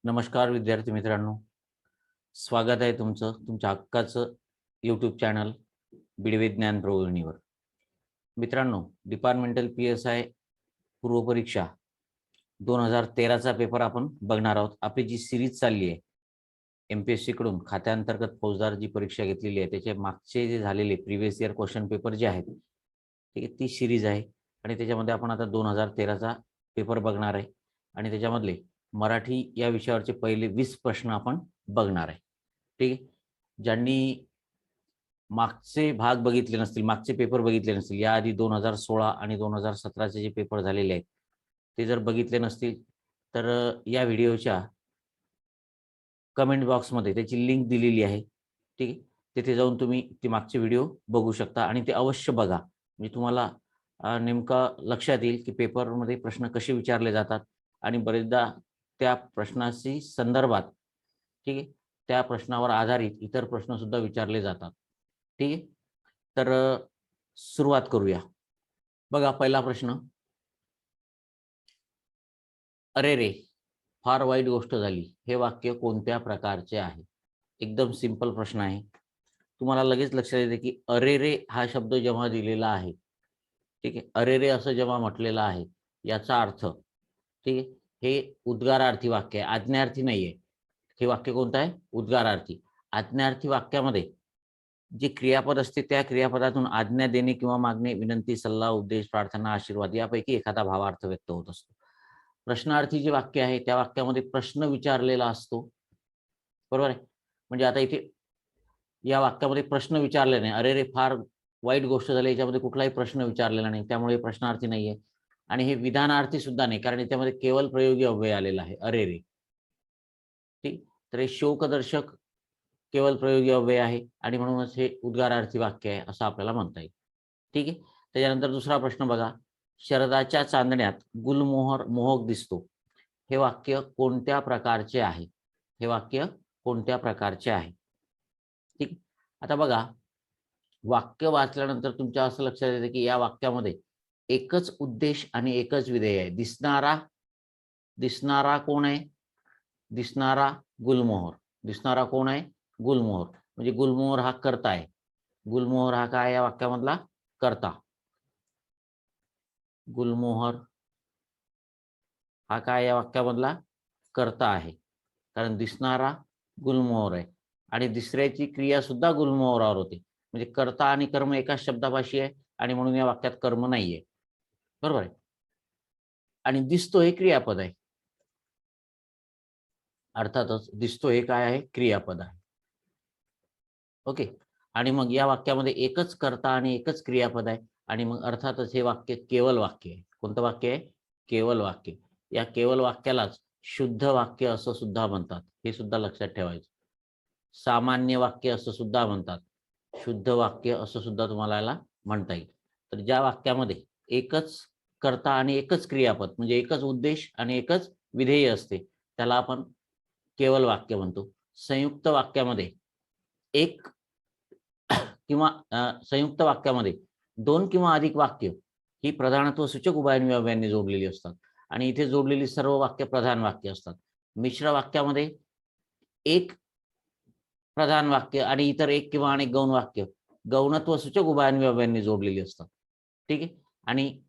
नमस्कार विद्यार्थी मित्रांनो, स्वागत आहे तुमचं तुमच्या हक्काचं यूट्यूब चॅनल बिडवे ज्ञान प्रवाहिनीवर. मित्रांनो, डिपार्टमेंटल PSI पूर्वपरीक्षा 2013चा पेपर आपण बघणार आहोत. आपली जी सिरीज चालली आहे MPSC कडून खात्याअंतर्गत फौजदार जी परीक्षा घेतलेली आहे त्याचे मागचे जे झालेले प्रिव्हियस इयर क्वेश्चन पेपर जे आहेत, ठीक आहे, ती सिरीज आहे आणि त्याच्यामध्ये आपण आता 2013चा पेपर बघणार आहे आणि त्याच्यामधले मराठी या विषयावरचे पहिले 20 प्रश्न आपण बघणार आहे. ठीक आहे. ज्यांनी मागचे भाग बघितले नसतील, मागचे पेपर बघितले नसतील, याआधी 2016 आणि 2017चे जे पेपर झालेले आहेत ते जर बघितले नसतील तर या व्हिडिओच्या कमेंट बॉक्समध्ये त्याची लिंक दिलेली आहे. ठीक आहे. तिथे जाऊन तुम्ही ती मागचे व्हिडिओ बघू शकता आणि ते अवश्य बघा. म्हणजे तुम्हाला नेमका लक्षात येईल की पेपरमध्ये प्रश्न कसे विचारले जातात आणि बरेचदा त्या प्रश्नाशी संदर्भात, ठीक आहे, त्या प्रश्नावर आधारित इतर प्रश्न सुद्धा विचारले जातात. ठीक आहे. तर सुरुवात करूया. बघा, पहिला प्रश्न. अरे रे, फार वाईट गोष्ट झाली. हे वाक्य कोणत्या प्रकारचे आहे? एकदम सिंपल प्रश्न आहे. तुम्हाला लगेच लक्षात येते की अरे रे हा शब्द जेव्हा दिलेला आहे, ठीक आहे, अरे रे असं जेव्हा म्हटलेलं आहे, याचा अर्थ, ठीक आहे, हे उद्गारार्थी वाक्य आहे, आज्ञार्थी नाहीये. हे वाक्य कोणतं आहे? उद्गारार्थी. आज्ञार्थी वाक्यामध्ये जे क्रियापद असते त्या क्रियापदातून आज्ञा देणे किंवा मागणे, विनंती, सल्ला, उद्देश, प्रार्थना, आशीर्वाद यापैकी एखादा भावार्थ व्यक्त होत असतो. प्रश्नार्थी जे वाक्य आहे त्या वाक्यामध्ये प्रश्न विचारलेला असतो. बरोबर आहे. म्हणजे आता इथे या वाक्यामध्ये प्रश्न विचारले नाही. अरे रे, फार वाईट गोष्ट झाली, याच्यामध्ये कुठलाही प्रश्न विचारलेला नाही, त्यामुळे प्रश्नार्थी नाहीये. आणि हे विधानार्थी सुद्धा नाही, कारण याच्यामध्ये केवळ प्रयोगी अव्यय आलेला आहे, अरे रे. ठीक. तर हे शोकदर्शक केवळ प्रयोगी अव्यय आहे आणि म्हणूनच हे उद्गारार्थी वाक्य आहे असं आपल्याला म्हणता येईल. ठीक आहे. त्याच्यानंतर दुसरा प्रश्न बघा. शरदाच्या चांदण्यात गुलमोहर मोहक दिसतो. हे वाक्य कोणत्या प्रकारचे आहे? हे वाक्य कोणत्या प्रकारचे आहे? ठीक. आता बघा, वाक्य वाचल्यानंतर तुमच्या असं लक्षात येतं की या वाक्यामध्ये एकच उद्देश आणि एकच विधेय आहे. दिसणारा दिसणारा कोण आहे? दिसणारा गुलमोहर. दिसणारा कोण आहे? गुलमोहर. म्हणजे गुलमोहर हा कर्ता आहे. गुलमोहर हा काय या वाक्यामधला? कर्ता. गुलमोहर हा काय या वाक्यामधला? कर्ता आहे. कारण दिसणारा गुलमोहर आहे आणि दुसऱ्याची क्रिया सुद्धा गुलमोहरावर होते. म्हणजे कर्ता आणि कर्म एकाच शब्दापाशी आहे आणि म्हणून या वाक्यात कर्म नाहीये. बरोबर आहे. आणि दिसतो हे क्रियापद आहे. अर्थातच दिसतो हे काय आहे? क्रियापद आहे. ओके. आणि मग या वाक्यामध्ये एकच कर्ता आणि एकच क्रियापद आहे आणि मग अर्थातच हे वाक्य केवल वाक्य आहे. कोणतं वाक्य आहे? केवल वाक्य. या केवल वाक्यालाच शुद्ध वाक्य असं सुद्धा म्हणतात. हे सुद्धा लक्षात ठेवायचं. सामान्य वाक्य असं सुद्धा म्हणतात. शुद्ध वाक्य असं सुद्धा तुम्हाला याला म्हणता येईल. तर ज्या वाक्यामध्ये एकच कर्ता आणि एकच क्रियापद म्हणजे एकच उद्देश आणि एकच विधेय असते त्याला आपण केवल वाक्य म्हणतो. संयुक्त वाक्यामध्ये एक किंवा संयुक्त वाक्यामध्ये दोन किंवा अधिक वाक्य ही प्रधानत्व सूचक उभय अव्ययांनी जोडलेली असतात आणि इथे जोडलेली सर्व वाक्य प्रधान वाक्य असतात. मिश्र वाक्यामध्ये एक प्रधान वाक्य आणि इतर एक किंवा अनेक गौण वाक्य गौणत्व सूचक उभय अव्ययांनी जोडलेली असतात. ठीक आहे. आणि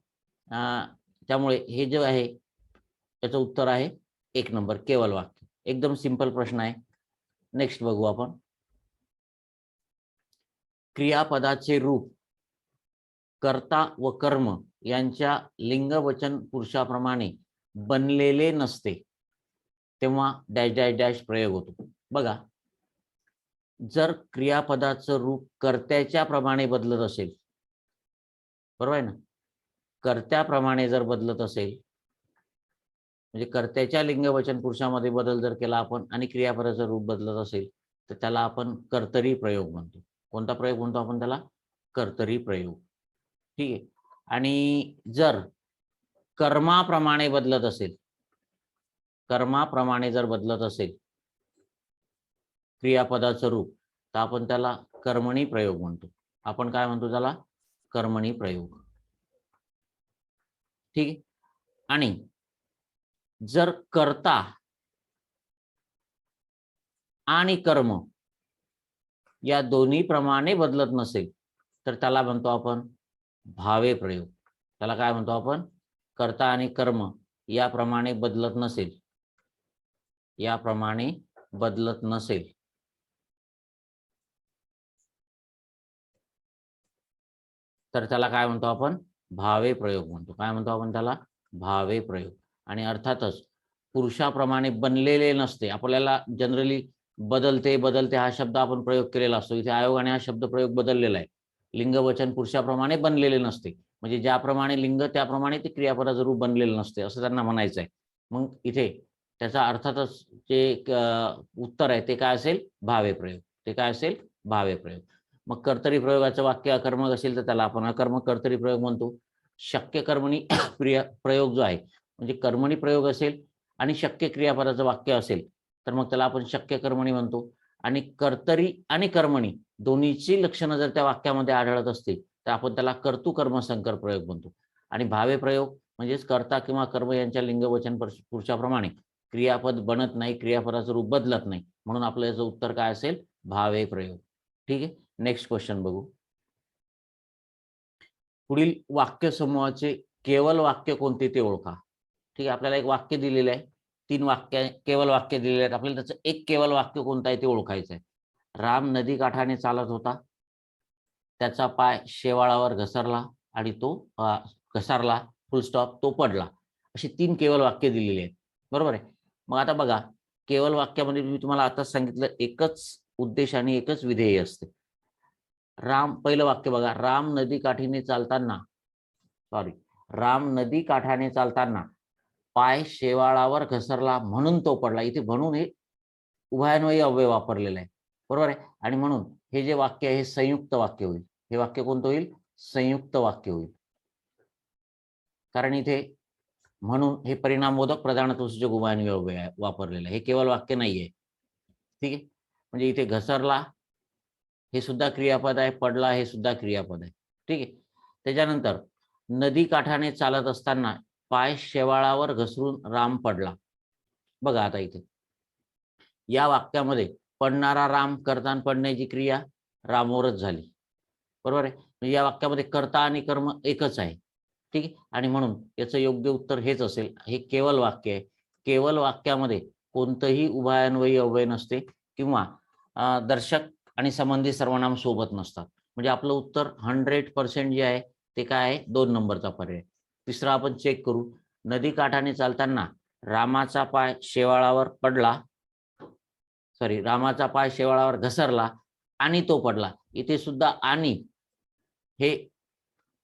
त्यामुळे हे जे आहे त्याचं उत्तर आहे 1 नंबर, केवल वाक्य. एकदम सिंपल प्रश्न आहे. नेक्स्ट बघू आपण. क्रियापदाचे रूप कर्ता व कर्म यांच्या लिंग वचन पुरुषाप्रमाणे बनलेले नसते तेव्हा डॅश डॅश डॅश प्रयोग होतो. बघा, जर क्रियापदाचं रूप कर्त्याच्या प्रमाणे बदलत असेल, बरोबर आहे ना, कर्त्याप्रमाणे जर बदलत असेल म्हणजे कर्त्याच्या लिंग वचन पुरुषामध्ये बदल जर केला आपण आणि क्रियापदाचं रूप बदलत असेल तर त्याला आपण कर्तरी प्रयोग म्हणतो. कोणता प्रयोग म्हणतो आपण त्याला? कर्तरी प्रयोग. ठीक आहे. आणि जर कर्माप्रमाणे बदलत असेल, कर्माप्रमाणे जर बदलत असेल क्रियापदाचं रूप तर आपण त्याला कर्मणी प्रयोग म्हणतो. आपण काय म्हणतो त्याला? कर्मणी प्रयोग. ठीक आहे. आणि जर कर्ता आणि कर्म या दोन्ही प्रमाणे बदलत नसेल तर त्याला म्हणतो आपण भावे प्रयोग. त्याला काय म्हणतो आपण? कर्ता आणि कर्म याप्रमाणे बदलत नसेल, याप्रमाणे बदलत नसेल तर त्याला काय म्हणतो आपण? भावे प्रयोग म्हणतो. काय म्हणतो आपण त्याला? भावे प्रयोग. आणि अर्थातच पुरुषाप्रमाणे बनलेले नसते. आपल्याला जनरली बदलते बदलते हा शब्द आपण प्रयोग केलेला असतो. इथे आयोगाने हा शब्द प्रयोग बदललेला आहे. लिंग वचन पुरुषाप्रमाणे बनलेले नसते, म्हणजे ज्याप्रमाणे लिंग त्याप्रमाणे ते क्रियापदाचं रूप बनलेलं नसते असं त्यांना म्हणायचं आहे. मग इथे त्याचा अर्थातच जे उत्तर आहे ते काय असेल? भावे प्रयोग. ते काय असेल? भावे प्रयोग. मग कर्तरी प्रयोगाचं वाक्य अकर्मक असेल तर त्याला आपण अकर्मक कर्तरी प्रयोग म्हणतो. शक्य कर्मणी प्रयोग जो आहे म्हणजे कर्मणी प्रयोग असेल आणि शक्य क्रियापदाचं वाक्य असेल तर मग त्याला आपण शक्य कर्मणी म्हणतो. आणि कर्तरी आणि कर्मणी दोन्हीची लक्षणं जर त्या वाक्यामध्ये आढळत असतील तर आपण त्याला कर्तृकर्मसंकर प्रयोग म्हणतो. आणि भावे प्रयोग म्हणजेच कर्ता किंवा कर्म यांच्या लिंग वचन पुरुषाप्रमाणे क्रियापद बनत नाही, क्रियापदाचं रूप बदलत नाही, म्हणून आपलं याचं उत्तर काय असेल? भावे प्रयोग. ठीक आहे, नेक्स्ट क्वेश्चन बघू. पुढील वाक्य समूहाचे केवल वाक्य कोणते ते ओळखा. ठीक आहे, आपल्याला एक वाक्य दिलेलं आहे, 3 वाक्य केवल वाक्य दिलेले आहेत. आपल्याला त्याचं एक केवल वाक्य कोणतं आहे ते ओळखायचं आहे. राम नदी काठाने चालत होता, त्याचा पाय शेवाळावर घसरला आणि तो घसरला, फुल स्टॉप, तो पडला. अशी 3 केवल वाक्य दिलेली आहेत. बरोबर आहे. मग आता बघा, केवल वाक्यामध्ये मी तुम्हाला आताच सांगितलं एकच उद्देश आणि एकच विधेय असते. पहिलं वाक्य बघा, राम नदी काठीने चालताना, राम नदी काठाने चालताना पाय शेवाळावर घसरला म्हणून तो पडला. इथे म्हणून हे उभयान्वयी अव्यय वापरलेला आहे. बरोबर आहे. आणि म्हणून हे जे वाक्य आहे हे संयुक्त वाक्य होईल. हे वाक्य कोणतं होईल? संयुक्त वाक्य होईल. कारण इथे म्हणून हे परिणामबोधक प्रधानत्वसूचक उभयान्वयी अव्यय वापरलेलं आहे. हे केवळ वाक्य नाहीये. ठीक आहे, म्हणजे इथे घसरला हे सुद्धा क्रियापद आहे, पडला हे सुद्धा क्रियापद आहे. ठीक आहे. त्याच्यानंतर नदी काठाने चालत असताना पाय शेवाळावर घसरून राम पडला. बघा आता इथे या वाक्यामध्ये पडणारा राम, कर्ता आणि पडण्याची क्रिया रामवरच झाली. बरोबर आहे. म्हणजे या वाक्यामध्ये कर्ता आणि कर्म एकच आहे. ठीक आहे, आणि म्हणून याचं योग्य उत्तर हेच असेल. हे केवल वाक्य आहे. केवल वाक्यामध्ये कोणतंही उभयान्वयी अव्यय नसते किंवा दर्शक आणि संबंधी सर्वनाम सोबत नसतात. म्हणजे आपलं उत्तर 100% जे आहे ते काय आहे? 2 नंबरचा पर्याय. तिसरा आपण चेक करू. नदी काठाने चालताना रामाचा पाय शेवाळावर पडला, रामाचा पाय शेवाळावर घसरला आणि तो पडला. इथे सुद्धा आणि हे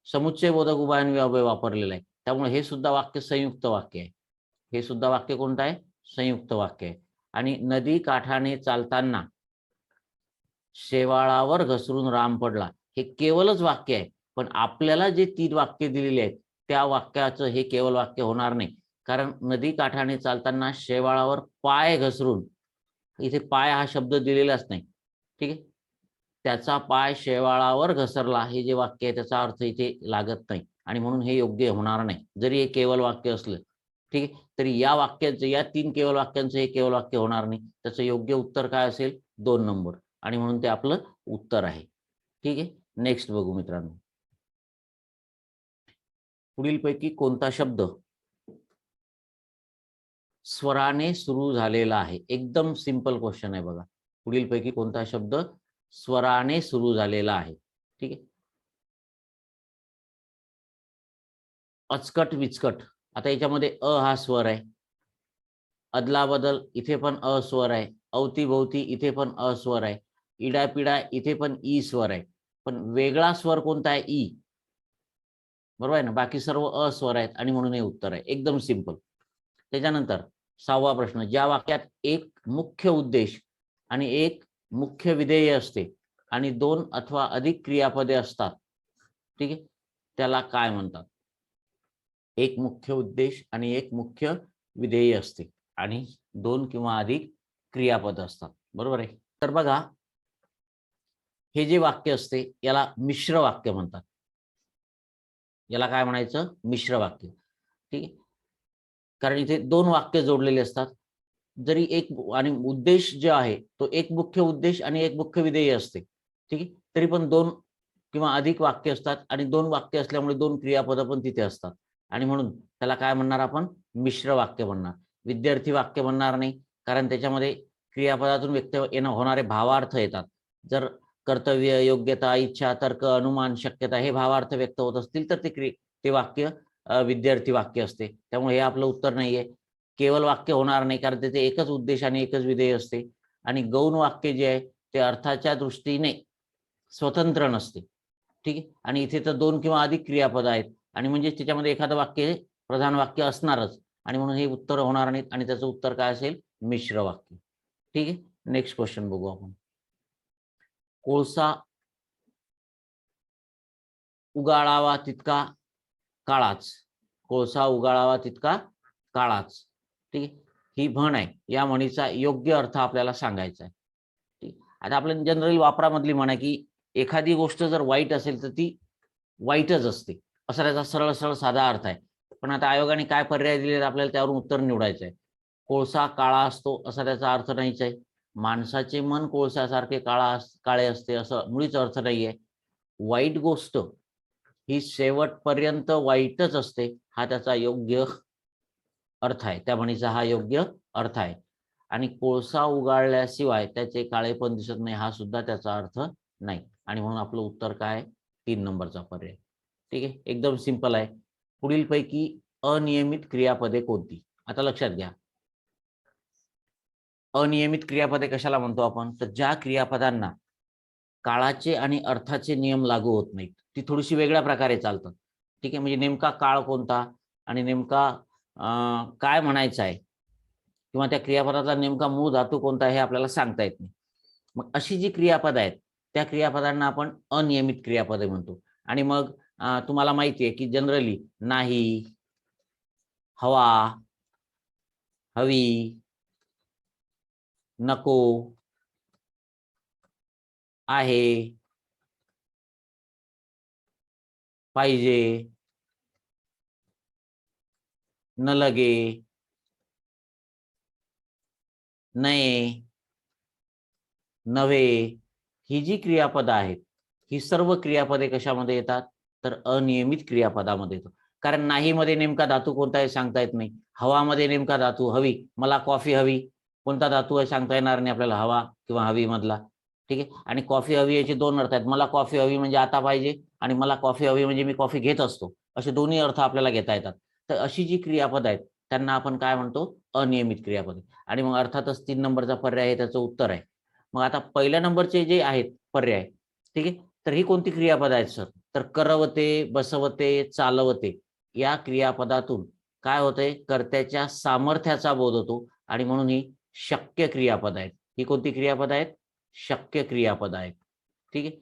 समुच्चयबोधक उभयान्वयी अव्यय वापरलेला आहे. त्यामुळे हे सुद्धा वाक्य संयुक्त वाक्य आहे. हे सुद्धा वाक्य कोणतं आहे? संयुक्त वाक्य आहे. आणि नदी काठाने चालताना शेवाळावर घसरून राम पडला हे केवलच वाक्य आहे. पण आपल्याला जे 3 वाक्य दिलेली आहेत त्या वाक्याचं हे केवल वाक्य होणार नाही. कारण नदी काठाने चालताना शेवाळावर पाय घसरून, इथे पाय हा शब्द दिलेलाच नाही. ठीक आहे, त्याचा पाय शेवाळावर घसरला हे जे वाक्य आहे त्याचा अर्थ इथे लागत नाही आणि म्हणून हे योग्य होणार नाही. जरी हे केवल वाक्य असलं, ठीक आहे, तरी या वाक्याचं, या 3 केवल वाक्यांचं हे केवल वाक्य होणार नाही. त्याचं योग्य उत्तर काय असेल? 2 नंबर. आणि म्हणून ते आपलं उत्तर आहे. ठीक आहे, नेक्स्ट बघू मित्रांनो. पुढीलपैकी कोणता शब्द स्वराने सुरू झालेला आहे? एकदम सिंपल क्वेश्चन आहे बघा. पुढीलपैकी कोणता शब्द स्वराने सुरू झालेला आहे? ठीक आहे, अचकट विचकट. आता याच्यामध्ये अ हा स्वर आहे, अदलाबदल इथे पण अ स्वर आहे, अवतीभोवती इथे पण अ स्वर आहे, इडापिडा इथे पण ई स्वर आहे. पण वेगळा स्वर कोणता आहे? ई. बरोबर आहे ना. बाकी सर्व अ स्वर आहेत आणि म्हणून हे उत्तर आहे. एकदम सिंपल. त्याच्यानंतर 6वा प्रश्न, ज्या वाक्यात एक मुख्य उद्देश आणि एक मुख्य विधेय असते आणि 2 अथवा अधिक क्रियापदे असतात, ठीक आहे, त्याला काय म्हणतात? एक मुख्य उद्देश आणि एक मुख्य विधेय असते आणि 2 किंवा अधिक क्रियापद असतात. बरोबर आहे. तर बघा, हे जे वाक्य असते याला मिश्र वाक्य म्हणतात. याला काय म्हणायचं? मिश्र वाक्य. ठीक आहे, कारण इथे 2 वाक्य जोडलेले असतात. जरी एक आणि उद्देश जे आहे तो एक मुख्य उद्देश आणि एक मुख्य विधेय असते, ठीक आहे, तरी पण दोन किंवा अधिक वाक्य असतात आणि दोन वाक्य असल्यामुळे दोन क्रियापद पण तिथे असतात आणि म्हणून त्याला काय म्हणणार आपण, मिश्र वाक्य म्हणणार. विद्यार्थी वाक्य म्हणणार नाही, कारण त्याच्यामध्ये क्रियापदातून व्यक्त होणारे भावार्थ येतात. जर कर्तव्य, योग्यता, इच्छा, तर्क, अनुमान, शक्यता हे भावार्थ व्यक्त होत असतील तर ते वाक्य विद्यार्थी वाक्य असते. त्यामुळे हे आपलं उत्तर नाहीये. केवळ वाक्य होणार नाही, कारण त्याचे एकच उद्देश आणि एकच विधेय असते. आणि गौण वाक्य जे आहे ते अर्थाच्या दृष्टीने स्वतंत्र नसते, ठीक आहे. आणि इथे तर दोन किंवा अधिक क्रियापद आहेत आणि म्हणजे त्याच्यामध्ये एखादं वाक्य प्रधान वाक्य असणारच आणि म्हणून हे उत्तर होणार नाहीत आणि त्याचं उत्तर काय असेल, मिश्र वाक्य. ठीक आहे. नेक्स्ट क्वेश्चन बघू आपण. कोळसा उगाळावा तितका काळाच. कोळसा उगाळावा तितका काळाच. ठीक आहे. ही म्हण आहे. या म्हणीचा योग्य अर्थ आपल्याला सांगायचा आहे. ठीक. आता आपल्या जनरली वापरामधली म्हण आहे की एखादी गोष्ट जर वाईट असेल तर ती वाईटच असते, असा त्याचा सरळ सरळ साधा अर्थ आहे. पण आता आयोगाने काय पर्याय दिलेत आपल्याला त्यावरून उत्तर निवडायचं आहे. कोळसा काळा असतो असा त्याचा अर्थ नाहीच आहे. माणसाचे मन कोळशासारखे काळे असते असं मुळीच अर्थ नाहीये. वाईट गोष्ट ही शेवटपर्यंत वाईटच असते हा त्याचा योग्य अर्थ आहे. त्या म्हणीचा हा योग्य अर्थ आहे. आणि कोळसा उगाळल्याशिवाय त्याचे काळेपण दिसत नाही हा सुद्धा त्याचा अर्थ नाही. आणि म्हणून आपलं उत्तर काय, 3 नंबरचा पर्याय. ठीक आहे. एकदम सिंपल आहे. पुढीलपैकी अनियमित क्रियापदे कोणती. आता लक्षात घ्या, अनियमित क्रियापदे कशाला म्हणतो आपण, तर ज्या क्रियापदांना काळाचे आणि अर्थाचे नियम लागू होत नाहीत, ती थोडीशी वेगळ्या प्रकारे चालतात. ठीक आहे. म्हणजे नेमका काळ कोणता आणि नेमका काय म्हणायचं आहे किंवा त्या क्रियापदाचा नेमका मूळ धातू कोणता हे आपल्याला सांगता येत नाही. मग अशी जी क्रियापद आहेत त्या क्रियापदांना आपण अनियमित क्रियापदे म्हणतो. आणि मग तुम्हाला माहिती आहे की जनरली नाही, हवा, हवी, नको, आहे, पाहिजे, न लगे, नये, नव्हे, ही जी क्रियापद आहेत ही सर्व क्रियापदे कशामध्ये येतात, तर अनियमित क्रियापदामध्ये येतात. कारण नाही मध्ये नेमका धातू कोणता आहे सांगता येत नाही. हवा मध्ये नेमका धातू हवी, मला कॉफी हवी, कोणता धातू आहे सांगता येणार नाही आपल्याला, हवा किंवा हवी मधला. ठीक आहे. आणि कॉफी हवी याचे दोन अर्थ आहेत. मला कॉफी हवी म्हणजे आता पाहिजे आणि मला कॉफी हवी म्हणजे मी कॉफी घेत असतो, असे दोन्ही अर्थ आपल्याला घेता येतात. तर अशी जी क्रियापद आहेत त्यांना आपण काय म्हणतो, अनियमित क्रियापद. आणि मग अर्थातच 3 नंबरचा पर्याय हे त्याचं उत्तर आहे. मग आता पहिल्या नंबरचे जे आहेत पर्याय, ठीक आहे, तर ही कोणती क्रियापद आहेत सर, तर करवते, बसवते, चालवते या क्रियापदातून काय होतंय, कर्त्याच्या सामर्थ्याचा बोध होतो आणि म्हणून ही शक्य क्रियापद आहेत. ही कोणती क्रियापद आहेत, शक्य क्रियापद आहेत. ठीक आहे.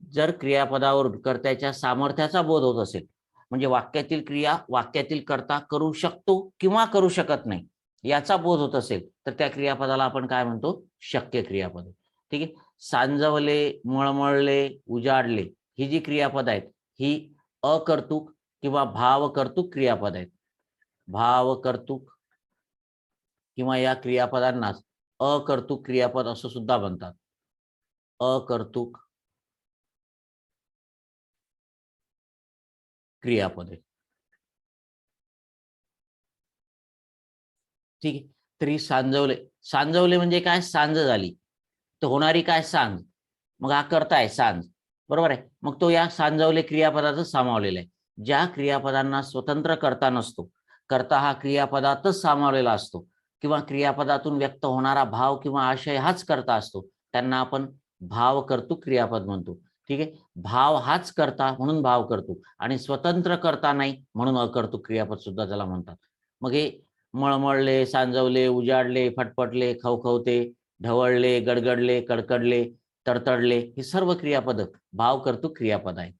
जर क्रियापदावरून कर्त्याच्या सामर्थ्याचा बोध होत असेल, म्हणजे वाक्यातील क्रिया वाक्यातील कर्ता करू शकतो किंवा करू शकत नाही याचा बोध होत असेल तर त्या क्रियापदाला आपण काय म्हणतो, शक्य क्रियापद. ठीक आहे. सांजवले, मळमळले, उजाडले ही जी क्रियापद आहेत ही अकर्तुक किंवा भावकर्तुक क्रियापद आहेत. भावकर्तुक किंवा या क्रियापदांनाच अकर्तुक क्रियापद असं सुद्धा म्हणतात. अकर्तुक क्रियापदे. ठीक आहे. तरी सांजवले, सांजवले म्हणजे काय, सांज झाली तर होणारी काय, सांज. मग हा कर्ता आहे सांज, बरोबर आहे. मग तो या सांजवले क्रियापदातच सामावलेला आहे. ज्या क्रियापदांना स्वतंत्र कर्ता नसतो, कर्ता हा क्रियापदातच सामावलेला असतो किंवा क्रियापदातून व्यक्त होणारा भाव किंवा आशय हाच कर्ता असतो, त्यांना आपण भावकर्तृक क्रियापद म्हणतो. ठीक आहे. भाव हाच कर्ता म्हणून भावकर्तृक आणि स्वतंत्र कर्ता नाही म्हणून अकर्तृक क्रियापद सुद्धा त्याला म्हणतात. मग हे मळमळले, सांजवले, उजाडले, फटफटले, खवखवते, ढवळले, गडगडले, कडकडले, तडतडले ही सर्व क्रियापद भावकर्तृक क्रियापद आहेत.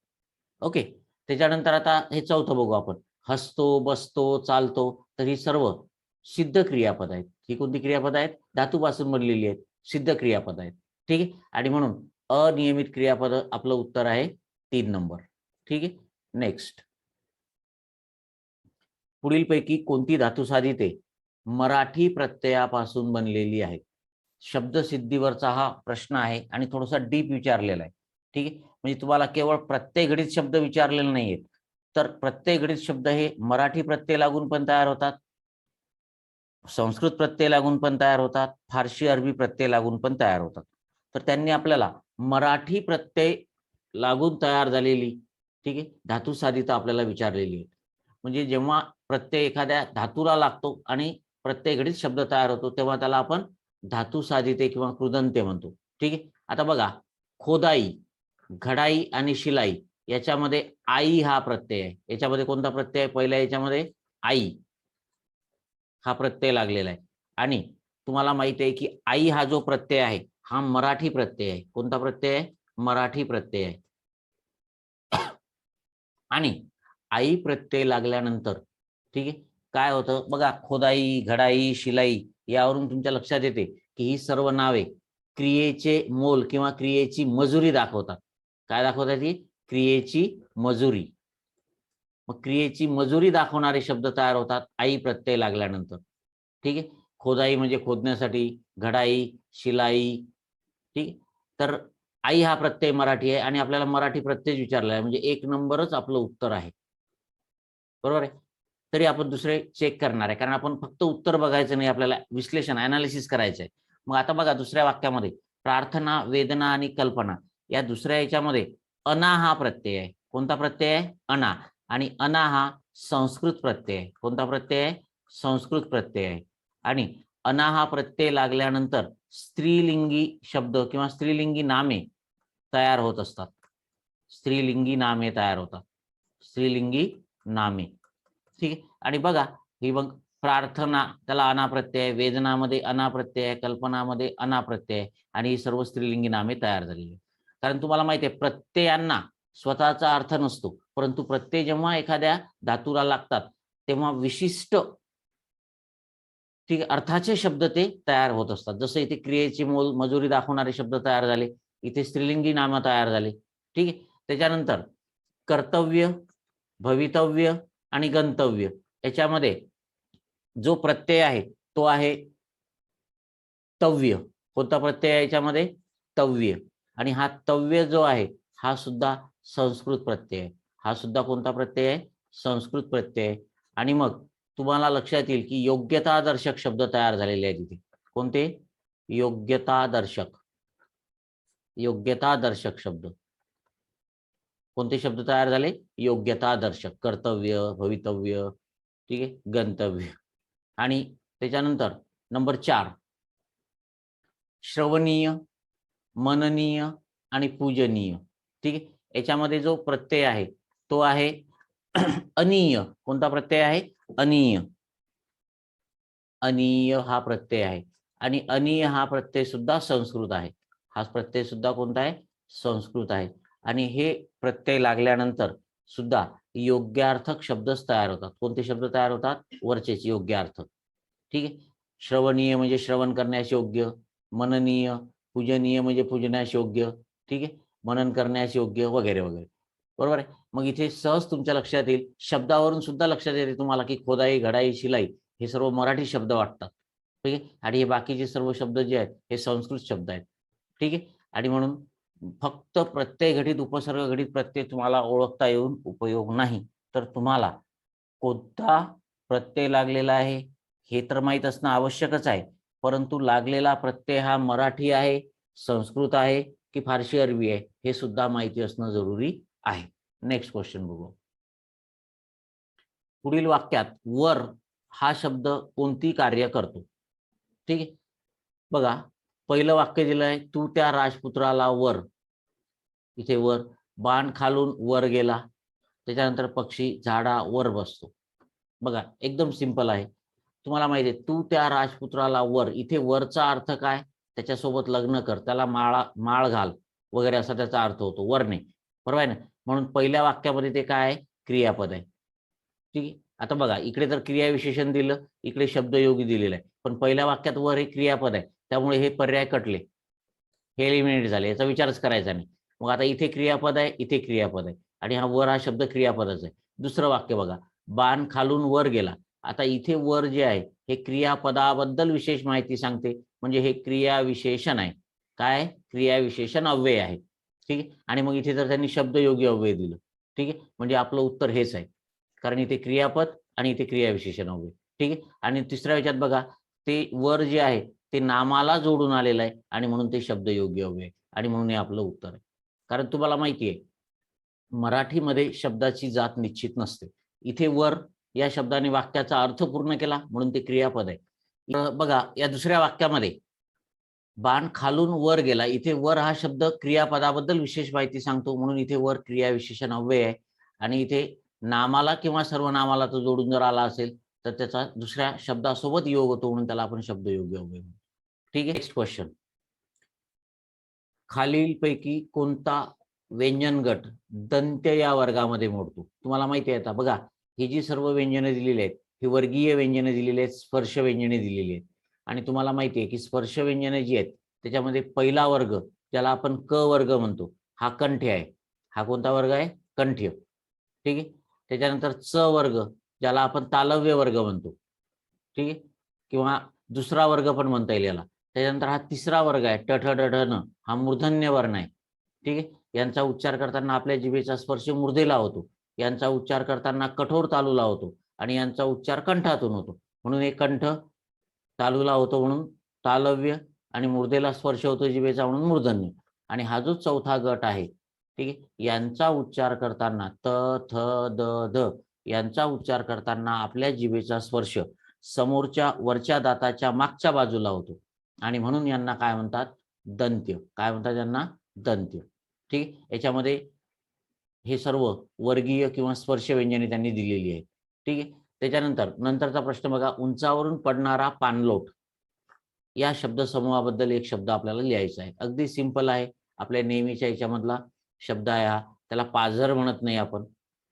ओके. त्याच्यानंतर आता हे चौथं बघू आपण. हसतो, बसतो, चालतो, तर ही सर्व सिद्ध क्रियापद आहेत. ही कोणती क्रियापद आहेत, धातूपासून बनलेली आहेत, सिद्ध क्रियापद आहेत. ठीक आहे. आणि म्हणून अनियमित क्रियापद आपलं उत्तर आहे 3 नंबर. ठीक आहे. नेक्स्ट, पुढीलपैकी कोणती धातू साधिते मराठी प्रत्ययापासून बनलेली आहे. शब्दसिद्धीवरचा हा प्रश्न आहे आणि थोडासा डीप विचारलेला आहे. ठीक आहे, म्हणजे तुम्हाला केवळ प्रत्यय घडित शब्द विचारलेले नाहीयेत, तर प्रत्यय घडित शब्द हे मराठी प्रत्यय लागून पण तयार होतात, संस्कृत प्रत्यय लागून पण तयार होतात, फारसी अरबी प्रत्यय लागून पण तयार होतात. तर त्यांनी आपल्याला मराठी प्रत्यय लागून तयार झालेली, ठीक आहे, धातू साधित आपल्याला विचारलेली आहे. म्हणजे जेव्हा प्रत्यय एखाद्या धातूला लागतो आणि प्रत्यय घडित शब्द तयार होतो, तेव्हा त्याला आपण धातू साधिते किंवा कृदंते म्हणतो. ठीक आहे, आता बघा, खोदाई, घडाई आणि शिलाई याच्यामध्ये आई हा प्रत्यय आहे. याच्यामध्ये कोणता प्रत्यय आहे? पहिल्या याच्यामध्ये आई हा प्रत्यय लागलेला आहे. आणि तुम्हाला माहिती आहे की आई हा जो प्रत्यय आहे हा मराठी प्रत्यय आहे. कोणता प्रत्यय आहे? मराठी प्रत्यय आहे. आणि आई प्रत्यय लागल्यानंतर, ठीक आहे, काय होतं बघा, खोदाई, घडाई, शिलाई यावरून तुमच्या लक्षात येते की ही सर्व नावे क्रियेचे मोल किंवा क्रियेची मजुरी दाखवतात. काय दाखवतात? ही क्रियेची मजुरी. मग क्रियेची मजुरी दाखवणारे शब्द तयार होतात आई प्रत्यय लागल्यानंतर. ठीक आहे, खोदाई म्हणजे खोदण्यासाठी, घडाई, शिलाई. ठीक, तर आई हा प्रत्यय मराठी आहे आणि आपल्याला मराठी प्रत्यय विचारला आहे, म्हणजे 1 नंबरच आपलं उत्तर आहे. बरोबर आहे. तरी आपण दुसरे चेक करणार आहे, कारण आपण फक्त उत्तर बघायचं नाही, आपल्याला विश्लेषण अनालिसिस करायचं आहे. मग आता बघा, दुसऱ्या वाक्यामध्ये प्रार्थना, वेदना आणि कल्पना या दुसऱ्या याच्यामध्ये अना हा प्रत्यय आहे. कोणता प्रत्यय आहे? अना. आणि अना हा संस्कृत प्रत्यय आहे. कोणता प्रत्यय आहे? संस्कृत प्रत्यय आहे. आणि अना हा प्रत्यय लागल्यानंतर स्त्रीलिंगी शब्द किंवा स्त्रीलिंगी नामे तयार होत असतात. स्त्रीलिंगी नामे तयार होतात. स्त्रीलिंगी नामे. ठीक आहे, आणि बघा, ही मग प्रार्थना त्याला अना प्रत्यय, वेदनामध्ये अना प्रत्यय, कल्पनामध्ये अना प्रत्यय आणि ही सर्व स्त्रीलिंगी नामे तयार झालेली. कारण तुम्हाला माहिती आहे प्रत्ययांना स्वतःचा अर्थ नसतो, परंतु प्रत्यय जेव्हा एखाद्या धातूला लागतात तेव्हा विशिष्ट, ठीक, अर्थाचे शब्द ते तयार होत असतात. जसं इथे क्रियेची मोल मजुरी दाखवणारे शब्द तयार झाले, इथे स्त्रीलिंगी नामं तयार झाले. ठीक आहे, त्याच्यानंतर कर्तव्य, भवितव्य आणि गंतव्य याच्यामध्ये जो प्रत्यय आहे तो आहे तव्य. कोणता प्रत्यय आहे याच्यामध्ये? तव्य. आणि हा तव्य जो आहे हा सुद्धा संस्कृत प्रत्यय आहे. हा सुद्धा कोणता प्रत्यय आहे? संस्कृत प्रत्यय. आणि मग तुम्हाला लक्षात येईल की योग्यतादर्शक शब्द तयार झालेले आहेत इथे. कोणते? योग्यतादर्शक. योग्यतादर्शक शब्द. कोणते शब्द तयार झाले? योग्यतादर्शक. कर्तव्य, भवितव्य, ठीक आहे, गंतव्य. आणि त्याच्यानंतर नंबर 4 श्रवणीय, मननीय आणि पूजनीय. ठीक आहे, याच्यामध्ये जो प्रत्यय आहे तो आहे अनीय. कोणता प्रत्यय आहे? अनीय. अनीय हा प्रत्यय आहे. आणि अनीय हा प्रत्यय सुद्धा संस्कृत आहे. हा प्रत्यय सुद्धा कोणता आहे? संस्कृत आहे. आणि हे प्रत्यय लागल्यानंतर सुद्धा योग्यार्थक शब्दच तयार होतात. कोणते शब्द तयार होतात? वरचेच योग्यार्थ. ठीक आहे, श्रवणीय म्हणजे श्रवण करण्यास योग्य, मननीय, पूजनीय म्हणजे पूजनास योग्य, ठीक आहे, मनन करण्यास योग्य, वगैरे वगैरे. बरोबर आहे. मग इथे सहज तुमच्या लक्षात येईल, शब्दावरून सुद्धा लक्षात येते तुम्हाला की खोदाई, घडाई, शिलाई हे सर्व मराठी शब्द वाटतात. ठीक आहे, आणि हे बाकीचे सर्व शब्द जे आहेत हे संस्कृत शब्द आहेत. ठीक आहे, आणि म्हणून फक्त प्रत्यय घटित, उपसर्ग घटित प्रत्यय तुम्हाला ओळखता येऊन उपयोग नाही, तर तुम्हाला कोणता प्रत्यय लागलेला आहे हे तर माहीत असणं आवश्यकच आहे. परंतु लागलेला प्रत्यय हा मराठी आहे, संस्कृत आहे की फारसी अरबी आहे हे सुद्धा माहिती असणं जरुरी आहे. नेक्स्ट क्वेश्चन बघू. पुढील वाक्यात वर हा शब्द कोणती कार्य करतो? ठीक आहे, बघा, पहिलं वाक्य दिलं आहे, तू त्या राजपुत्राला वर. इथे वर, बाण खालून वर गेला, त्याच्यानंतर पक्षी झाडावर बसतो. बघा, एकदम सिंपल आहे. तुम्हाला माहिती आहे तू त्या राजपुत्राला वर, इथे वरचा अर्थ काय? त्याच्यासोबत लग्न कर, त्याला माळ घाल वगैरे असा त्याचा अर्थ होतो, वरने. बरोबर आहे ना? म्हणून पहिल्या वाक्यामध्ये ते काय आहे? क्रियापद आहे. ठीक आहे, आता बघा, इकडे तर क्रियाविशेषण दिलं, इकडे शब्दयोगी दिलेलं आहे, पण पहिल्या वाक्यात वर हे क्रियापद आहे, त्यामुळे हे पर्याय कटले, हे एलिमिनेट झाले, याचा विचारच करायचा नाही. मग आता इथे क्रियापद आहे, इथे क्रियापद आहे, आणि हा वर हा शब्द क्रियापदच आहे. दुसरं वाक्य बघा, बाण खालून वर गेला. आता इथे वर जे आहे हे क्रियापदाबद्दल विशेष माहिती सांगते, म्हणजे हे क्रियाविशेषण आहे. काय? क्रियाविशेषण अव्यय आहे. ठीक आहे. आणि मग इथे तर त्यांनी शब्दयोगी अव्यय दिलं. ठीक आहे. म्हणजे आपलं उत्तर हेच आहे, कारण इथे क्रियापद आणि इथे क्रियाविशेषण अव्यय. ठीक आहे. आणि तिसऱ्या ह्याच्यात बघा, ते वर जे आहे ते नामाला जोडून आलेलं आहे आणि म्हणून ते शब्दयोगी अव्यय आणि म्हणून हे आपलं उत्तर आहे. कारण तुम्हाला माहिती आहे, मराठीमध्ये शब्दाची जात निश्चित नसते. इथे वर या शब्दाने वाक्याचा अर्थ पूर्ण केला म्हणून ते क्रियापद आहे. बघा या दुसऱ्या वाक्यामध्ये बाण खालून वर गेला, इथे वर हा शब्द क्रियापदाबद्दल विशेष माहिती सांगतो म्हणून इथे वर क्रियाविशेषण अव्यय आहे. आणि इथे नामाला किंवा सर्वनामाला तो जोडून जर आला असेल तर त्याचा दुसऱ्या शब्दासोबत योग होतो म्हणून त्याला आपण शब्दयोगी अव्यय म्हणतो. ठीक आहे. नेक्स्ट क्वेश्चन, खालीलपैकी कोणता व्यंजन गट दंत्य या वर्गामध्ये मोडतो? तुम्हाला माहिती आहे, आता बघा ही जी सर्व व्यंजने दिलेली आहेत ही वर्गीय व्यंजने दिलेली आहेत, स्पर्श व्यंजने दिलेली आहेत. आणि तुम्हाला माहिती आहे की स्पर्श व्यंजने जी आहेत त्याच्यामध्ये पहिला वर्ग ज्याला आपण क वर्ग म्हणतो हा कंठ्य आहे. हा कोणता वर्ग आहे? कंठ्य. ठीक आहे. त्याच्यानंतर च वर्ग ज्याला आपण तालव्य वर्ग म्हणतो. ठीक आहे. किंवा दुसरा वर्ग पण म्हणता येईल याला. त्याच्यानंतर हा तिसरा वर्ग आहे ट ठ ड ढ न, हा मूर्धन्य वर्ण आहे. ठीक आहे. यांचा उच्चार करताना आपल्या जिभेचा स्पर्श मूर्धेला होतो, यांचा उच्चार करताना कठोर तालूला होतो आणि यांचा उच्चार कंठातून होतो म्हणून हे कंठ तालूला होतो म्हणून तालव्य आणि मूर्धेला स्पर्श होतो जिभेचा म्हणून मूर्धन्य. आणि हा जो चौथा गट आहे, ठीक आहे, यांचा उच्चार करताना त थ द ध यांचा उच्चार करताना आपल्या जिभेचा स्पर्श समोरच्या वरच्या दाताच्या मागच्या बाजूला होतो आणि म्हणून यांना काय म्हणतात? दंत्य. काय म्हणतात यांना? दंत्य. ठीक. याच्यामध्ये हे सर्व वर्गीय किंवा स्पर्श व्यंजने त्यांनी दिलेली आहेत. ठीक आहे. त्याच्यानंतर नंतरचा प्रश्न बघा, उंचावरून पडणारा पाणलोट या शब्दसमूहाबद्दल एक शब्द आपल्याला लिहायचा आहे. अगदी सिंपल आहे, आपल्या नेहमीच्या याच्यामधला शब्द आहे हा. त्याला पाझर म्हणत नाही आपण.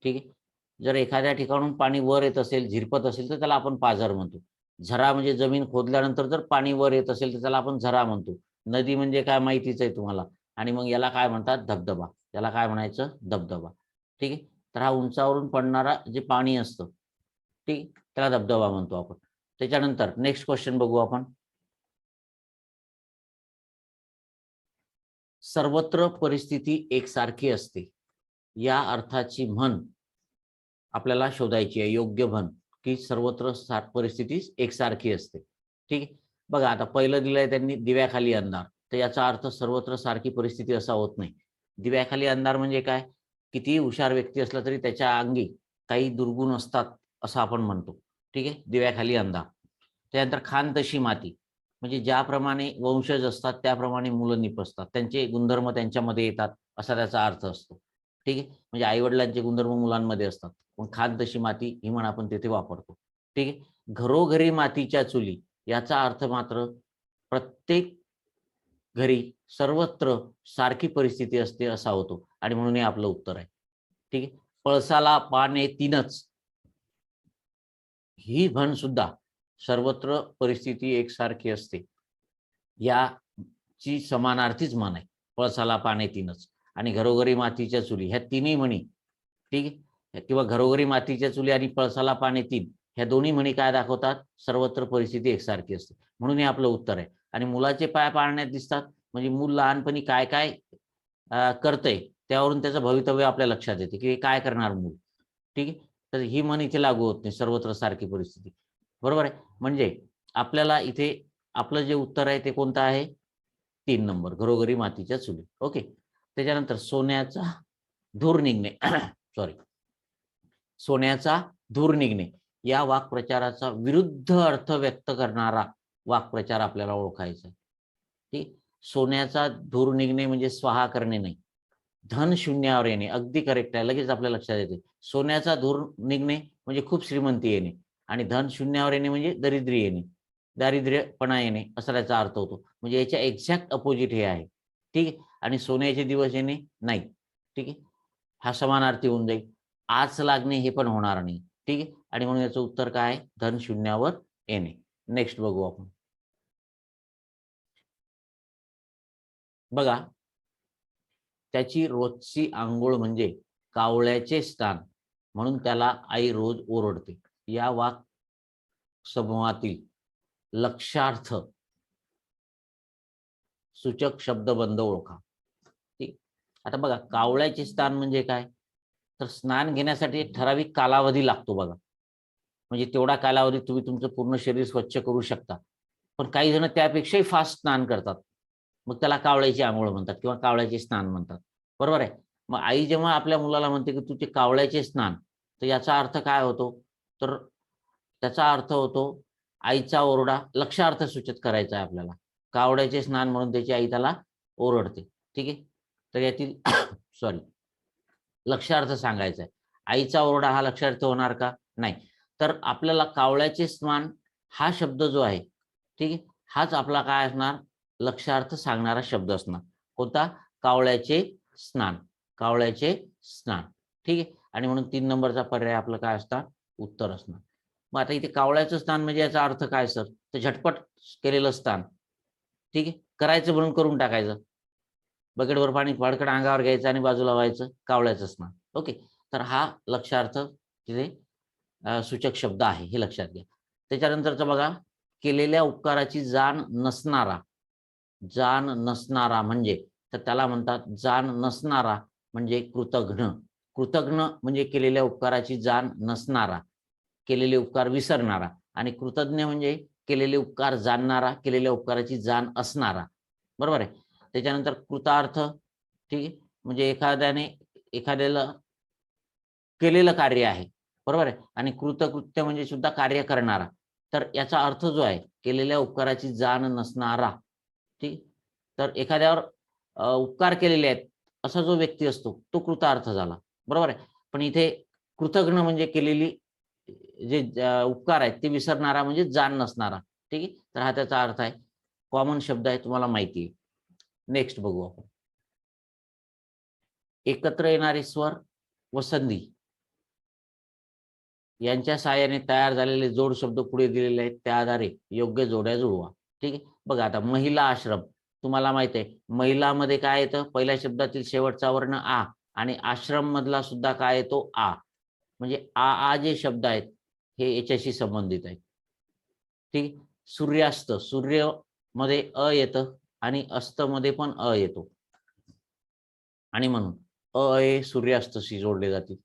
ठीक आहे. जर एखाद्या ठिकाणून पाणी वर येत असेल, झिरपत असेल तर त्याला आपण पाझर म्हणतो. झरा म्हणजे जमीन खोदल्यानंतर जर पाणी वर येत असेल तर त्याला आपण झरा म्हणतो. नदी म्हणजे काय माहितीच आहे तुम्हाला. आणि मग याला काय म्हणतात? धबधबा. याला काय म्हणायचं? धबधबा. ठीक आहे. तर हा उंचावरून पडणारा जे पाणी असतं, ठीक, त्याला धबधबा म्हणतो आपण. त्याच्यानंतर नेक्स्ट क्वेश्चन बघू आपण. सर्वत्र परिस्थिती एकसारखी असते या अर्थाची म्हण आपल्याला शोधायची आहे, योग्य म्हण, की सर्वत्र परिस्थिती एकसारखी असते. ठीक आहे. बघा आता पहिलं दिलंय त्यांनी दिव्याखाली अंधार, तर याचा अर्थ सर्वत्र सारखी परिस्थिती असा होत नाही. दिव्याखाली अंधार म्हणजे काय? कितीही हुशार व्यक्ती असला तरी त्याच्या अंगी काही दुर्गुण असतात असं आपण म्हणतो. ठीक आहे. दिव्याखाली अंधार. त्यानंतर खान तशी माती, म्हणजे ज्याप्रमाणे वंशज असतात त्याप्रमाणे मुलं निपजतात, त्यांचे गुणधर्म त्यांच्यामध्ये येतात असा त्याचा अर्थ असतो. ठीक आहे. म्हणजे आई वडिलांचे गुणधर्म मुलांमध्ये असतात. पण खान तशी माती ही म्हण आपण तिथे वापरतो. ठीक आहे. घरोघरी मातीच्या चुली याचा अर्थ मात्र प्रत्येक घरी सर्वत्र सारखी परिस्थिती असते असा होतो आणि म्हणून हे आपलं उत्तर आहे. ठीक आहे. पळसाला पाने तीनच ही म्हण सुद्धा सर्वत्र परिस्थिती एकसारखी असते याची समानार्थीच म्हण आहे. पळसाला पाने तीनच आणि घरोघरी मातीच्या चुली ह्या तिन्ही म्हणी, ठीक आहे, किंवा घरोघरी मातीच्या चुली आणि पळसाला पाने तीन ह्या दोन्ही म्हणी काय दाखवतात? सर्वत्र परिस्थिती एकसारखी असते म्हणून हे आपलं उत्तर आहे. आणि मुलाचे पाय पाळण्यात दिसतात म्हणजे मूल लहानपणी काय काय करतंय त्यावरून त्याचं भवितव्य आपल्या लक्षात येते की काय करणार मूल. ठीक आहे. तर ही म्हण इथे लागू होत नाही, सर्वत्र सारखी परिस्थिती. बरोबर आहे. म्हणजे आपल्याला इथे आपलं जे उत्तर आहे ते कोणतं आहे? 3 नंबर, घरोघरी मातीच्या चुली. ओके. त्याच्यानंतर सोन्याचा धूर निघणे सॉरी सोन्याचा धूर निघणे या वाक्प्रचाराचा विरुद्ध अर्थ व्यक्त करणारा वाक्प्रचार आपल्याला ओळखायचा. ठीक. सोन्याचा धूर निघणे म्हणजे स्वाहा करणे नाही, धन शून्यावर येणे. अगदी करेक्ट आहे, लगेच आपल्या लक्षात येते. सोन्याचा धूर निघणे म्हणजे खूप श्रीमंती येणे आणि धन शून्यावर येणे म्हणजे दरिद्री येणे, दारिद्र्यपणा येणे असा त्याचा अर्थ होतो. म्हणजे याच्या एक्झॅक्ट अपोजिट हे आहे. ठीक आहे. आणि सोन्याचे दिवस येणे नाही. ठीक आहे. हा समानार्थी होऊन जाईल. आच लागणे हे पण होणार नाही. ठीक आहे. आणि म्हणून याचं उत्तर काय आहे? धन शून्यावर येणे. नेक्स्ट बघू आपण. बघा, त्याची रोजची आंघोळ म्हणजे कावळ्याचे स्नान म्हणून त्याला आई रोज ओरडते. या समूहातील लक्षार्थ सूचक शब्दबंध ओळखा. ठीक. आता बघा, कावळ्याचे स्थान म्हणजे काय, तर स्नान घेण्यासाठी एक ठराविक कालावधी लागतो बघा. म्हणजे तेवढा कालावधीत तुम्ही तुमचं पूर्ण शरीर स्वच्छ करू शकता. पण काही जण त्यापेक्षाही फास्ट स्नान करतात, मग त्याला कावळ्याची आंघोळ म्हणतात किंवा कावळ्याचे स्नान म्हणतात. बरोबर आहे. मग आई जेव्हा आपल्या मुलाला म्हणते की तुझे कावळ्याचे स्नान, तर याचा अर्थ काय होतो, तर त्याचा अर्थ होतो आईचा ओरडा लक्षार्थ सूचित करायचा आहे आपल्याला. कावळ्याचे स्नान म्हणून त्याची आई त्याला ओरडते. ठीक आहे. तर यातील सॉरी लक्षार्थ सांगायचा आहे. आईचा ओरडा हा लक्षार्थ होणार का, नाही. तर आपल्याला कावळ्याचे स्नान हा शब्द जो आहे, ठीक आहे, हाच आपला काय असणार, लक्षार्थ सांगणारा शब्द असणार. कोणता, कावळ्याचे स्नान, कावळ्याचे स्नान. ठीक आहे. आणि म्हणून 3 नंबरचा पर्याय आपलं काय असणार, उत्तर असणार. मग आता इथे कावळ्याचं स्नान म्हणजे याचा अर्थ काय सर, तर झटपट केलेलं स्नान. ठीक आहे. करायचं म्हणून करून टाकायचं, बकेटभर पाणी फाडकन अंगावर घ्यायचं आणि बाजूला व्हायचं, कावळ्याचं स्नान. ओके. तर हा लक्षार्थ तिथे सूचक शब्द आहे, हे लक्षात घ्या. त्याच्यानंतरचं बघा, केलेल्या उपकाराची जाण नसणारा. जाण नसणारा म्हणजे, तर त्याला म्हणतात जाण नसणारा म्हणजे कृतघ्न. कृतघ्न म्हणजे केलेल्या उपकाराची जाण नसणारा, केलेले उपकार विसरणारा. आणि कृतज्ञ म्हणजे केलेले उपकार जाणणारा, केलेल्या उपकाराची जाण असणारा. बरोबर आहे. त्याच्यानंतर कृतार्थ, ठीक आहे, म्हणजे एखाद्याला केलेलं कार्य आहे. बरोबर आहे. आणि कृतकृत्य म्हणजे सुद्धा कार्य करणारा. तर याचा अर्थ जो आहे, केलेल्या उपकाराची जाण नसणारा. ठीक. तर एखाद्यावर उपकार केलेले आहेत असा जो व्यक्ती असतो तो कृतार्थ झाला. बरोबर आहे. पण इथे कृतघ्न म्हणजे केलेली जे उपकार आहेत ते विसरणारा म्हणजे जाण नसणारा. ठीक आहे. तर हा त्याचा अर्थ आहे. कॉमन शब्द आहे, तुम्हाला माहिती आहे. नेक्स्ट बघू आपण. एकत्र येणारे स्वर व संधी यांच्या सहाय्याने तयार झालेले जोड शब्द पुढे दिलेले आहेत, त्या आधारे योग्य जोड्या जुळवा. ठीक आहे. बघा आता महिला आश्रम, तुम्हाला माहित आहे महिलामध्ये काय येतं, पहिल्या शब्दातील शेवटचा वर्ण आ आणि आश्रम मधला सुद्धा काय येतो, आ. म्हणजे आ जे शब्द आहेत हे याच्याशी संबंधित आहेत. ठीक. सूर्यास्त, सूर्य मध्ये अ येतं आणि अस्त मध्ये पण अ येतो, आणि म्हणून अ सूर्यास्तशी जोडले जातील.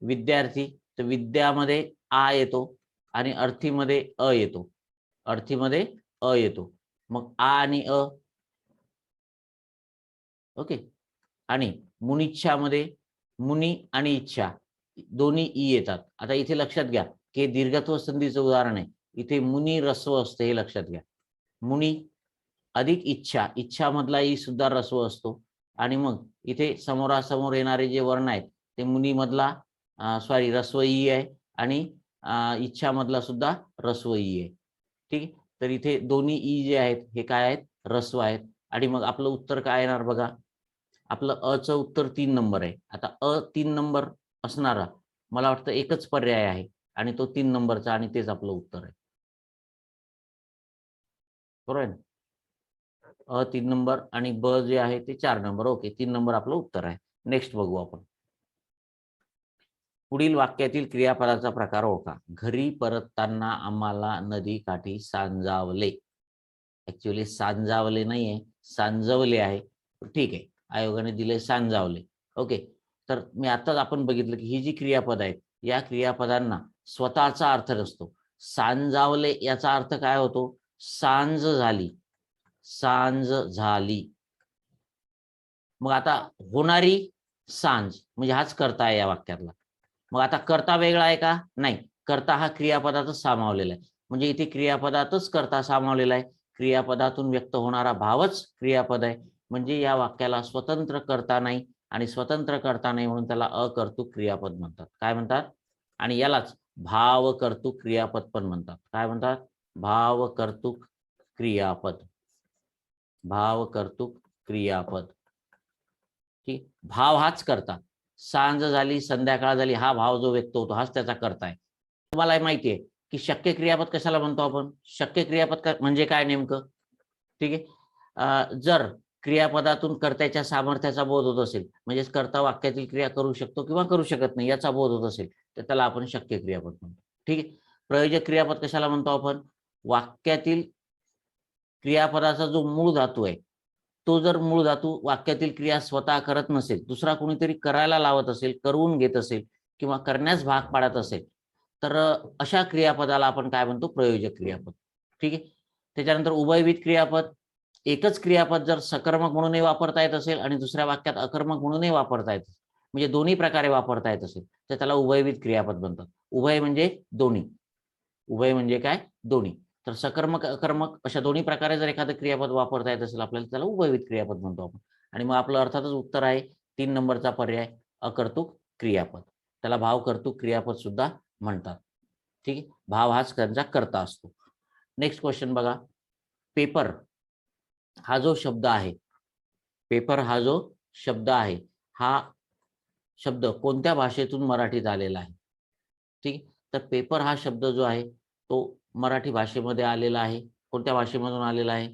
विद्यार्थी, तर विद्यामध्ये आ येतो आणि अर्थीमध्ये अ येतो, अर्थीमध्ये अ येतो. मग आ आणि अ. ओके. आणि मुनिच्छामध्ये मुनी आणि इच्छा दोन्ही ई येतात. आता इथे लक्षात घ्या की दीर्घत्व संधीचं उदाहरण आहे. इथे मुनी रस्व असते, हे लक्षात घ्या. मुनी अधिक इच्छा, इच्छा मधला ई सुद्धा रस्व असतो. आणि मग इथे समोरासमोर येणारे जे वर्ण आहेत ते मुनी मधला रस्व ई आहे आणि इच्छा मधला सुद्धा रस्व ई आहे. ठीक. तर इथे दोन्ही ई जे आहेत हे काय आहेत, रस्व आहेत. आणि मग आपलं उत्तर काय येणार बघा, आपलं अ चं उत्तर 3 नंबर आहे. आता अ 3 नंबर असणारा मला वाटतं एकच पर्याय आहे आणि तो 3 नंबरचा, आणि तेच आपलं उत्तर आहे. बरोबर आहे. अ 3 नंबर आणि ब जे आहे ते 4 नंबर. ओके. 3 नंबर आपलं उत्तर आहे. नेक्स्ट बघू आपण. पुढील वाक्यातील क्रियापदाचा प्रकार ओळखा. घरी परतताना आम्हाला नदी काठी सांजावले. ऍक्च्युअली सांजावले नाहीये, सांजवले आहे. ठीक आहे. आयोगाने दिले सांजावले. ओके. तर मी आताच आपण बघितलं की ही जी क्रियापद आहेत या क्रियापदांना स्वतःचा अर्थ नसतो. सांजावले याचा अर्थ काय होतो, सांज झाली, सांज झाली. मग आता होणारी सांज म्हणजे हाच कर्ता आहे या वाक्यातला. मग आता कर्ता वेगळा आहे का, नाही. कर्ता हा क्रियापदातच सामावलेला आहे. म्हणजे इथे क्रियापदातच कर्ता सामावलेला आहे. क्रियापदातून व्यक्त होणारा भावच क्रियापद आहे. म्हणजे या वाक्याला स्वतंत्र कर्ता नाही, आणि स्वतंत्र कर्ता नाही म्हणून त्याला अकर्तृक क्रियापद म्हणतात. काय म्हणतात, आणि यालाच भावकर्तृक क्रियापद पण म्हणतात. काय म्हणतात, भावकर्तृक क्रियापद, भावकर्तृक क्रियापद. ठीक. भाव हाच करता, सांज झाली, संध्याकाळ झाली, हा भाव जो व्यक्त होतो हाच त्याचा कर्ता आहे. तुम्हाला माहिती आहे की शक्य क्रियापद कशाला म्हणतो आपण, शक्य क्रियापद म्हणजे काय नेमकं. ठीक आहे. जर क्रियापदातून कर्त्याच्या सामर्थ्याचा बोध होत असेल, म्हणजेच कर्ता वाक्यातील क्रिया करू शकतो किंवा करू शकत नाही याचा बोध होत असेल, तर त्याला आपण शक्य क्रियापद म्हणतो. ठीक आहे. प्रयोजक क्रियापद कशाला म्हणतो आपण? वाक्यातील क्रियापदाचा जो मूळ धातू आहे तो जर मूळ धातू वाक्यातील क्रिया स्वतः करत नसेल, दुसरा कोणीतरी करायला लावत असेल, करून घेत असेल किंवा करण्यास भाग पाडत असेल, तर अशा क्रियापदाला आपण काय म्हणतो? प्रयोजक क्रियापद. ठीक आहे. त्याच्यानंतर उभयविध क्रियापद. एकच क्रियापद जर सकर्मक म्हणूनही वापरता येत असेल आणि दुसऱ्या वाक्यात अकर्मक म्हणूनही वापरता येत, म्हणजे दोन्ही प्रकारे वापरता येत असेल, तर त्याला उभयविध क्रियापद म्हणतात. उभय म्हणजे दोन्ही. उभय म्हणजे काय? दोन्ही. तर सकर्मक अकर्मक अशा दोन्ही प्रकारे जर एखादं क्रियापद वापरता येत असेल आपल्याला, त्याला उभयविध क्रियापद म्हणतो आपण. आणि मग आपलं अर्थातच उत्तर आहे 3 नंबरचा पर्याय, अकर्तृक क्रियापद. त्याला भावकर्तृक क्रियापद सुद्धा म्हणतात. ठीक आहे. भाव हाच त्यांचा कर्ता असतो. नेक्स्ट क्वेश्चन बघा. पेपर हा जो शब्द आहे, पेपर हा जो शब्द आहे, हा शब्द कोणत्या भाषेतून मराठीत आलेला आहे? ठीक. तर पेपर हा शब्द जो आहे तो मराठी भाषेमध्ये आलेला आहे. कोणत्या भाषेमधून आलेला आहे?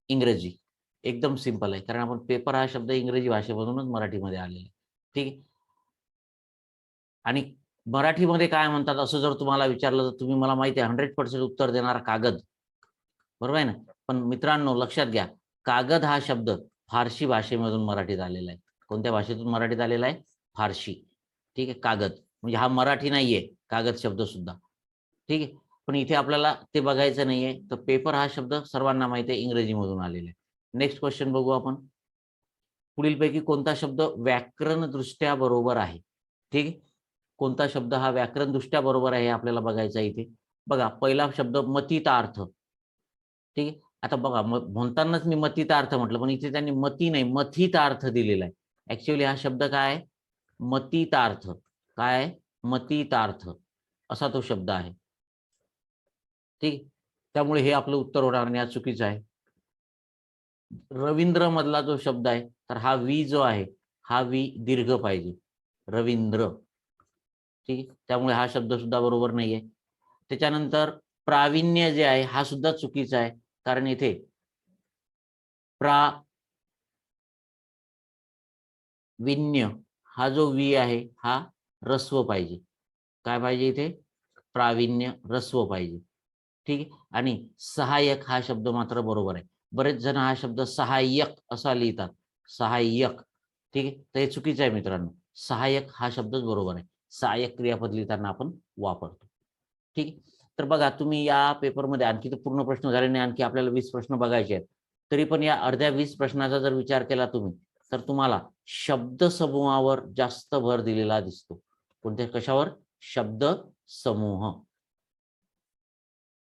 इंग्रजी. एकदम सिंपल आहे, कारण आपण पेपर हा शब्द इंग्रजी भाषेमधूनच मराठीमध्ये आलेला आहे. ठीक आहे. आणि मराठीमध्ये काय म्हणतात असं जर तुम्हाला विचारलं तर तुम्ही, मला माहिती आहे 100% उत्तर देणार कागद. बरोबर आहे ना? पण मित्रांनो लक्षात घ्या, कागद हा शब्द फारसी भाषेमधून मराठीत आलेला आहे. कोणत्या भाषेतून मराठीत आलेला आहे? फारसी. ठीक आहे. कागद म्हणजे हा मराठी नाहीये, कागद शब्द सुद्धा. ठीक आहे. पण इथे आपल्याला ते बघायचं नाहीये. तर पेपर हा शब्द सर्वांना माहिती आहे इंग्रजीमधून आलेला आहे. नेक्स्ट क्वेश्चन बघू आपण. पुढीलपैकी कोणता शब्द व्याकरणदृष्ट्या बरोबर आहे? ठीक आहे. कोणता शब्द हा व्याकरणदृष्ट्या बरोबर आहे आपल्याला बघायचा इथे. बघा, पहिला शब्द मतितार्थ. ठीक आहे. आता बघा, म्हणतानाच मी मतितार्थ म्हटलं, पण इथे त्यांनी मती नाही मथितार्थ दिलेला आहे. ऍक्च्युअली हा शब्द काय आहे? मतितार्थ. काय आहे? मतितार्थ असा तो शब्द आहे. ठीक. त्यामुळे हे आपलं उत्तर होणार नाही, चुकीचं आहे. रवींद्र मधला जो शब्द आहे, तर हा वी जो आहे, हा वी दीर्घ पाहिजे. रवींद्र. ठीक. त्यामुळे हा शब्द सुद्धा बरोबर नाहीये. त्याच्यानंतर प्रावीण्य जे आहे हा सुद्धा चुकीचा आहे, कारण इथे प्रावीण्य हा जो वी आहे हा रस्व पाहिजे. काय पाहिजे इथे? प्रावीण्य रस्व पाहिजे. ठीक आहे. आणि सहाय्यक हा शब्द मात्र बरोबर आहे. बरेच जण हा शब्द सहाय्यक असा लिहितात, सहाय्यक. ठीक आहे. तर हे चुकीचं आहे मित्रांनो. सहाय्यक हा शब्दच बरोबर आहे. सहाय्यक क्रियापद लिहिताना आपण वापरतो. ठीक आहे. तर बघा, तुम्ही या पेपरमध्ये आणखी तर पूर्ण प्रश्न झाले नाही, आणखी आपल्याला 20 प्रश्न बघायचे आहेत. तरी पण या अर्ध्या 20 प्रश्नाचा जर विचार केला तुम्ही, तर तुम्हाला शब्द समूहावर जास्त भर दिलेला दिसतो. कोणत्या? कशावर? शब्द समूह.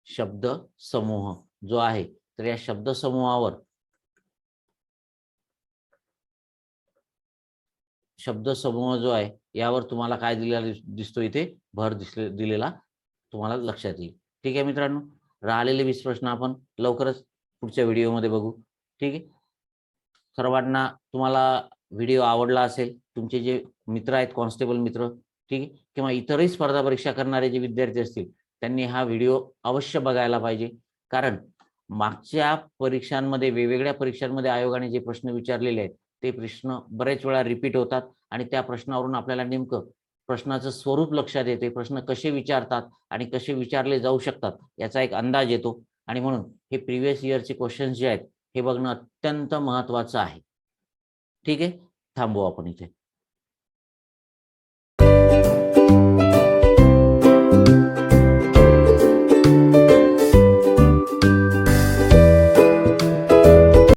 शब्द समूह जो आहे, तर या शब्द समूहावर शब्द समूह जो आहे यावर तुम्हाला काय दिलेला दिसतो? इथे भर दिलेला तुम्हाला लक्षात येईल. ठीक आहे मित्रांनो. राहिलेले 20 प्रश्न आपण लवकरच पुढच्या व्हिडिओमध्ये बघू. ठीक आहे. सर्वांना तुम्हाला व्हिडिओ आवडला असेल, तुमचे जे मित्र आहेत कॉन्स्टेबल मित्र, ठीक आहे, किंवा इतरही स्पर्धा परीक्षा करणारे जे विद्यार्थी असतील, त्यांनी हा व्हिडिओ अवश्य बघायला पाहिजे. कारण मागच्या परीक्षांमध्ये, वेगवेगळ्या परीक्षांमध्ये आयोगाने जे प्रश्न विचारलेले आहेत ते प्रश्न बरेच वेळा रिपीट होतात आणि त्या प्रश्नावरून आपल्याला नेमकं प्रश्नाचं स्वरूप लक्षात येते, प्रश्न कसे विचारतात आणि कसे विचारले जाऊ शकतात याचा एक अंदाज येतो. आणि म्हणून हे प्रिव्हियस इयरचे क्वेश्चन्स जे आहेत हे बघणं अत्यंत महत्त्वाचं आहे. ठीक आहे. थांबू आपण इथे.